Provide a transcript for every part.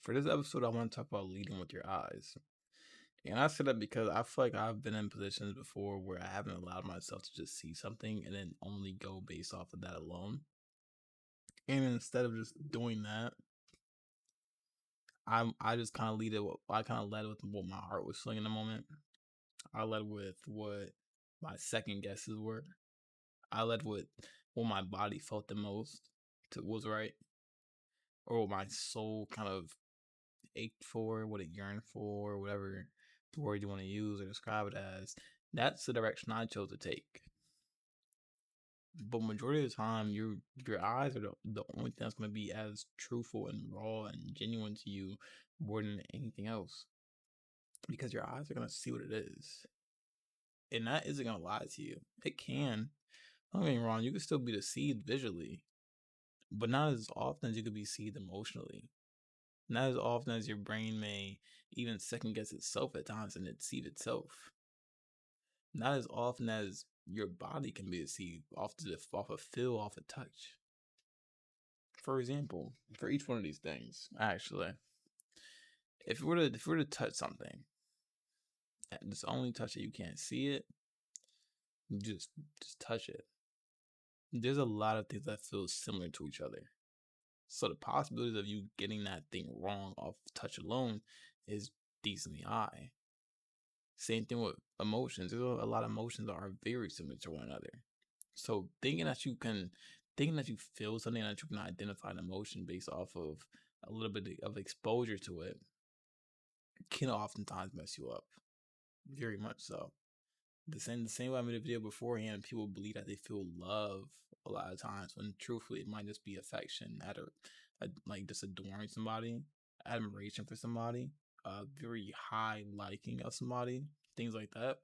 For this episode, I want to talk about leading with your eyes. And I say that because I feel like I've been in positions before where I haven't allowed myself to just see something and then only go based off of that alone. And instead of just doing that, I just kind of lead it. I kind of led with what my heart was feeling in the moment. I led with what my second guesses were. I led with what my body felt the most was right, or what my soul kind of ached for, what it yearned for, whatever word you want to use or describe it as. That's the direction I chose to take. But majority of the time, your eyes are the only thing that's going to be as truthful and raw and genuine to you more than anything else, because your eyes are going to see what it is, and that isn't going to lie to you. It can. Don't get me wrong. You can still be deceived visually, but not as often as you could be deceived emotionally. Not as often as your brain may even second guess itself at times and deceive itself. Not as often as your body can be deceived off a feel, off a touch. For example, for each one of these things, actually, if you were to touch something, and it's only touch it, you can't see it, just touch it. There's a lot of things that feel similar to each other. So the possibilities of you getting that thing wrong off touch alone is decently high. Same thing with emotions. There's a lot of emotions that are very similar to one another. So thinking that you feel something, that you can identify an emotion based off of a little bit of exposure to it can oftentimes mess you up. Very much so. The same way I made a video beforehand, people believe that they feel love a lot of times, when truthfully it might just be affection, like just adoring somebody, admiration for somebody, a very high liking of somebody, things like that.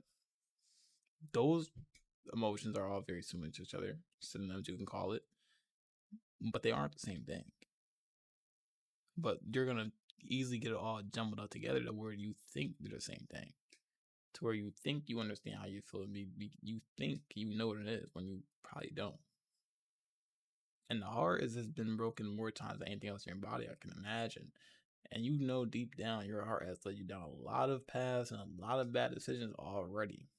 Those emotions are all very similar to each other, synonyms you can call it, but they aren't the same thing. But you're gonna easily get it all jumbled up together to where you think they're the same thing, to where you think you understand how you feel, and you think you know what it is when you probably don't. And the heart has been broken more times than anything else in your body I can imagine. And you know deep down your heart has led you down a lot of paths and a lot of bad decisions already.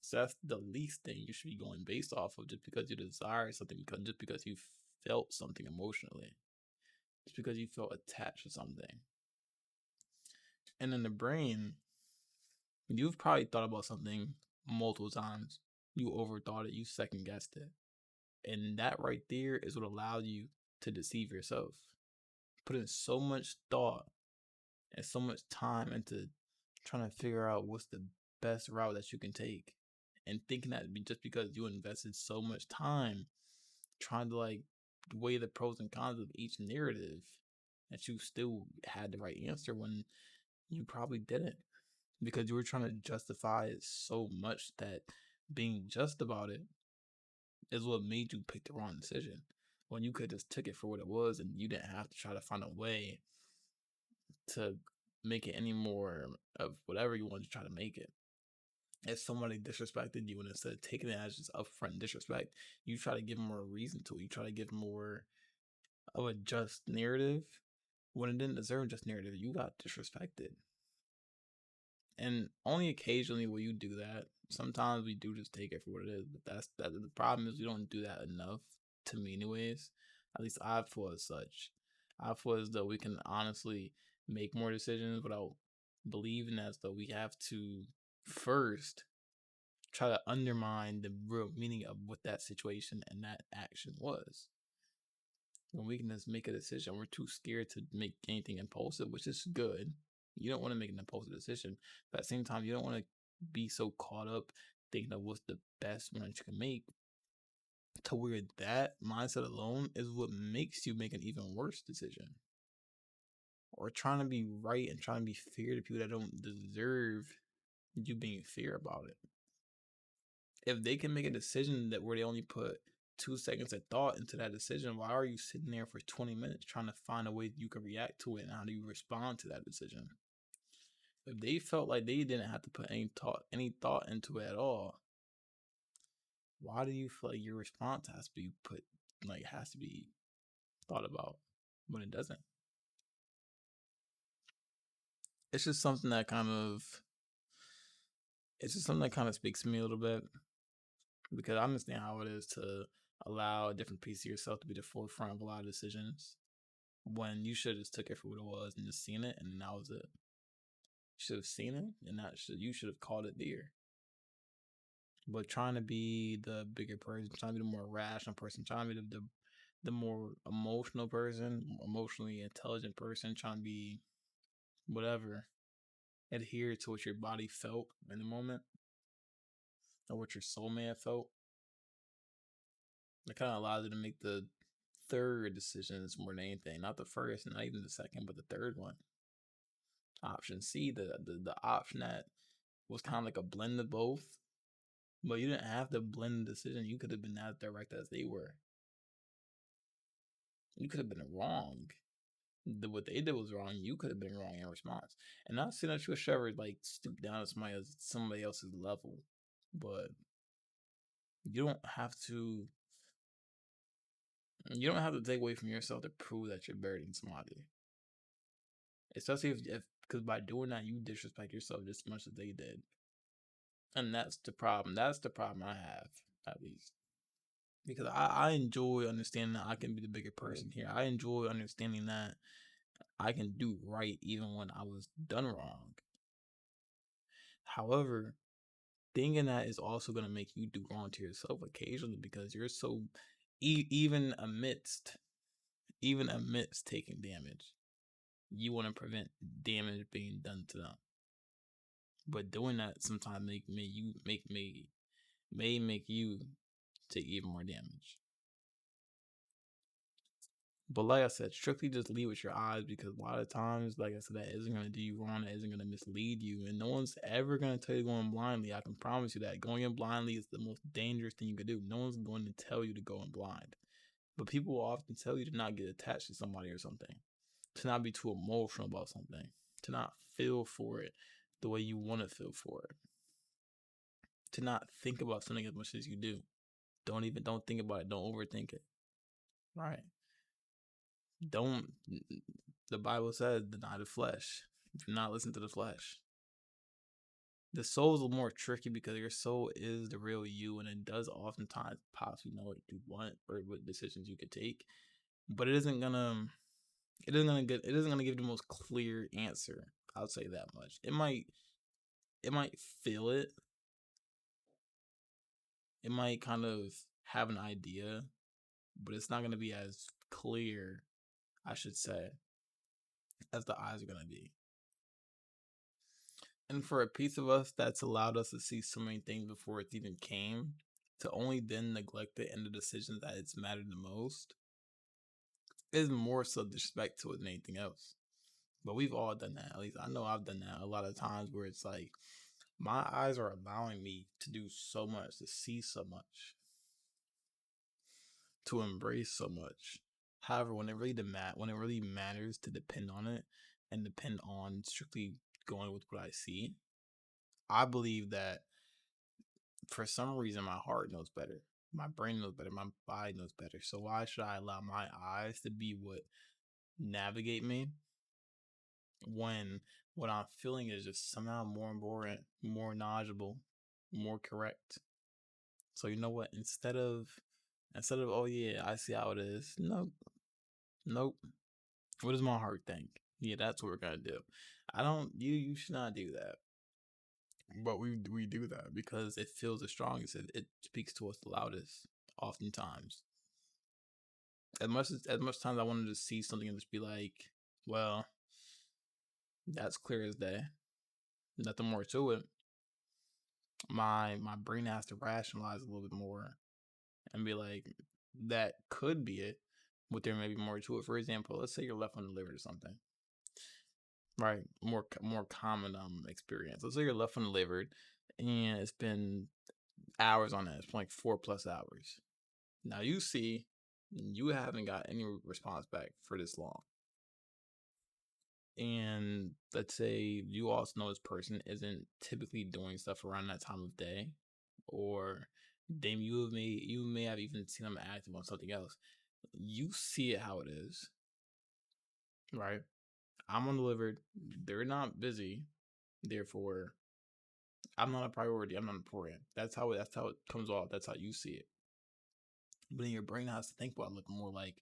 So that's the least thing you should be going based off of, just because you desire something, just because you felt something emotionally, just because you felt attached to something. And in the brain, you've probably thought about something multiple times. You overthought it, you second guessed it. And that right there is what allowed you to deceive yourself. Put in so much thought and so much time into trying to figure out what's the best route that you can take. And thinking that just because you invested so much time trying to weigh the pros and cons of each narrative, that you still had the right answer when you probably didn't, because you were trying to justify it so much that being just about it is what made you pick the wrong decision, when you could just took it for what it was and you didn't have to try to find a way to make it any more of whatever you wanted to try to make it. If somebody disrespected you, and instead of taking it as just upfront disrespect, you try to give more reason to it. You try to give more of a just narrative when it didn't deserve just narrative. You got disrespected. And only occasionally will you do that. Sometimes we do just take it for what it is, but the problem is we don't do that enough, to me anyways. At least I feel as such. I feel as though we can honestly make more decisions without believing as though we have to first try to undermine the real meaning of what that situation and that action was. When we can just make a decision, we're too scared to make anything impulsive, which is good. You don't want to make an impulsive decision, but at the same time, you don't want to be so caught up thinking of what's the best one that you can make, to where that mindset alone is what makes you make an even worse decision. Or trying to be right and trying to be fair to people that don't deserve you being fair about it. If they can make a decision that where they only put 2 seconds of thought into that decision, why are you sitting there for 20 minutes trying to find a way you can react to it, and how do you respond to that decision? If they felt like they didn't have to put any thought into it at all, why do you feel like your response has to be thought about when it doesn't? it's just something that kind of it's just something that kind of speaks to me a little bit because I understand how it is to allow a different piece of yourself to be the forefront of a lot of decisions when you should have just took it for what it was and just seen it, and then that was it. You should have seen it, and you should have called it dear. But trying to be the bigger person, trying to be the more rational person, trying to be the more emotional person, emotionally intelligent person, trying to be whatever, adhere to what your body felt in the moment or what your soul may have felt. It kind of allows you to make the third decisions more than anything, not the first, not even the second, but the third one. Option C, the option that was kind of like a blend of both, but you didn't have to blend the decision. You could have been as direct as they were. You could have been wrong. What they did was wrong. You could have been wrong in response. And not saying that you should ever like stoop down to somebody else's level, but you don't have to. You don't have to take away from yourself to prove that you're better than somebody. Especially if because by doing that you disrespect yourself just as much as they did. And that's the problem. That's the problem I have, at least. Because I enjoy understanding that I can be the bigger person here. I enjoy understanding that I can do right even when I was done wrong. However, thinking that is also going to make you do wrong to yourself occasionally because you're so even amidst taking damage, you want to prevent damage being done to them. But doing that sometimes may make you take even more damage. But like I said, strictly just lead with your eyes because a lot of times, like I said, that isn't going to do you wrong. That isn't going to mislead you. And no one's ever going to tell you going blindly. I can promise you that. Going in blindly is the most dangerous thing you could do. No one's going to tell you to go in blind. But people will often tell you to not get attached to somebody or something. To not be too emotional about something. To not feel for it the way you want to feel for it. To not think about something as much as you do. Don't think about it. Don't overthink it. Right. Don't. The Bible says, deny the flesh. Do not listen to the flesh. The soul is a little more tricky because your soul is the real you, and it does oftentimes possibly know what you want or what decisions you could take. But it isn't gonna give you the most clear answer. I'll say that much. It might feel it. It might kind of have an idea, but it's not gonna be as clear, I should say, as the eyes are gonna be. And for a piece of us that's allowed us to see so many things before it even came, to only then neglect it in the decisions that it's mattered the most, is more so disrespect to it than anything else. But we've all done that. At least I know I've done that a lot of times where it's like, my eyes are allowing me to do so much, to see so much, to embrace so much. However, when it really matters to depend on it and depend on strictly going with what I see, I believe that for some reason my heart knows better. My brain knows better. My body knows better. So why should I allow my eyes to be what navigate me when what I'm feeling is just somehow more important, more knowledgeable, more correct? So you know what? Instead of oh yeah, I see how it is. Nope. What does my heart think? Yeah, that's what we're gonna do. I don't. You should not do that. But we do that because it feels the strongest. It speaks to us the loudest. Oftentimes, as much times I wanted to see something and just be like, well, that's clear as day. Nothing more to it. My brain has to rationalize a little bit more and be like, that could be it, but there may be more to it. For example, let's say you're left undelivered or something. Right, more common experience. Let's say you're left undelivered, and it's been hours on that. It's been like 4+ hours. Now you see, you haven't got any response back for this long. And let's say you also know this person isn't typically doing stuff around that time of day, or you may have even seen them active on something else. You see it how it is, right? I'm undelivered. They're not busy. Therefore, I'm not a priority. I'm not important. That's how it comes off. That's how you see it. But then your brain has to think about it a little more like,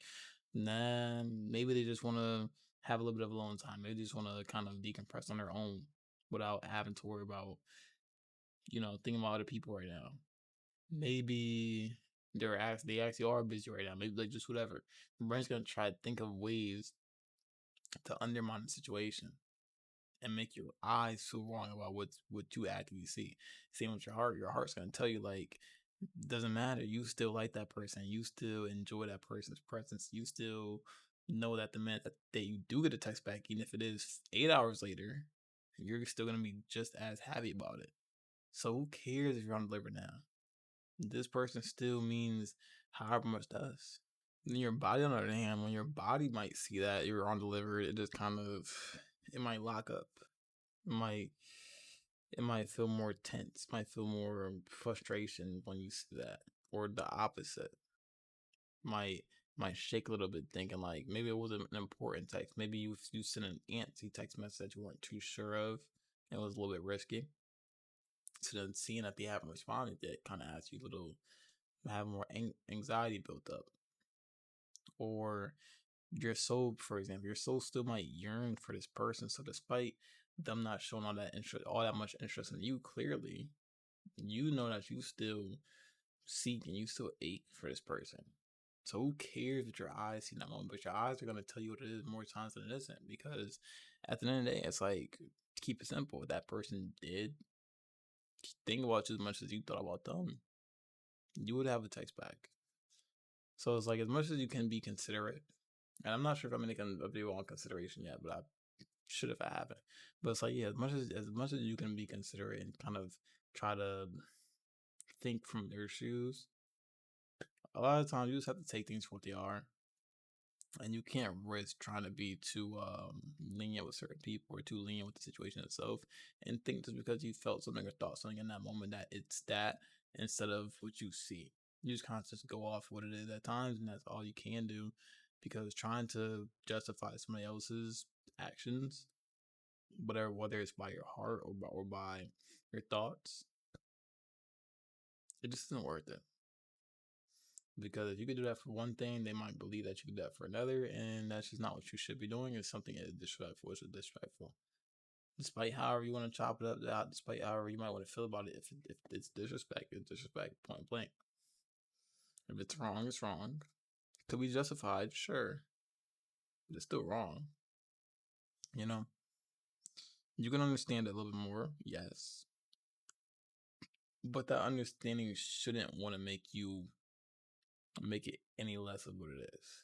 nah, maybe they just want to have a little bit of alone time. Maybe they just want to kind of decompress on their own without having to worry about, thinking about other people right now. Maybe they actually are busy right now. Maybe like just whatever. The brain's gonna try to think of ways to undermine the situation and make your eyes feel wrong about what you actually see. Same with your heart. Your heart's gonna tell you like doesn't matter. You still like that person. You still enjoy that person's presence. You still know that the minute that you do get a text back, even if it is 8 hours later, you're still gonna be just as happy about it. So who cares if you're on deliver now? This person still means however much to us. Then your body, on the other hand, when your body might see that you're on delivered, it just kind of it might lock up. It might it might feel more tense. Might feel more frustration when you see that, or the opposite. Might might shake a little bit, thinking like maybe it wasn't an important text. Maybe you sent an antsy text message that you weren't too sure of. It was a little bit risky. So then seeing that they haven't responded, that kind of adds you a little have more anxiety built up. Or your soul, for example, your soul still might yearn for this person. So despite them not showing all that much interest in you, clearly, you know that you still seek and you still ache for this person. So who cares what your eyes see in that moment? But your eyes are gonna tell you what it is more times than it isn't. Because at the end of the day, it's like keep it simple. If that person did think about you as much as you thought about them, you would have a text back. So it's like as much as you can be considerate, and I'm not sure if I'm making a video on consideration yet, but I should if I haven't. But it's like yeah, as much as you can be considerate and kind of try to think from their shoes, a lot of times you just have to take things for what they are. And you can't risk trying to be too lenient with certain people or too lenient with the situation itself and think just because you felt something or thought something in that moment that it's that instead of what you see. You just kind of just go off what it is at times, and that's all you can do, because trying to justify somebody else's actions, whether it's by your heart or by your thoughts, it just isn't worth it. Because if you could do that for one thing, they might believe that you could do that for another, and that's just not what you should be doing. It's something that is disrespectful. It's disrespectful. Despite however you want to chop it up, despite however you might want to feel about it, if it's disrespect, it's disrespect, point blank. If it's wrong, it's wrong. Could be justified, sure, but it's still wrong. You know, you can understand it a little bit more, yes, but that understanding shouldn't want to make you make it any less of what it is.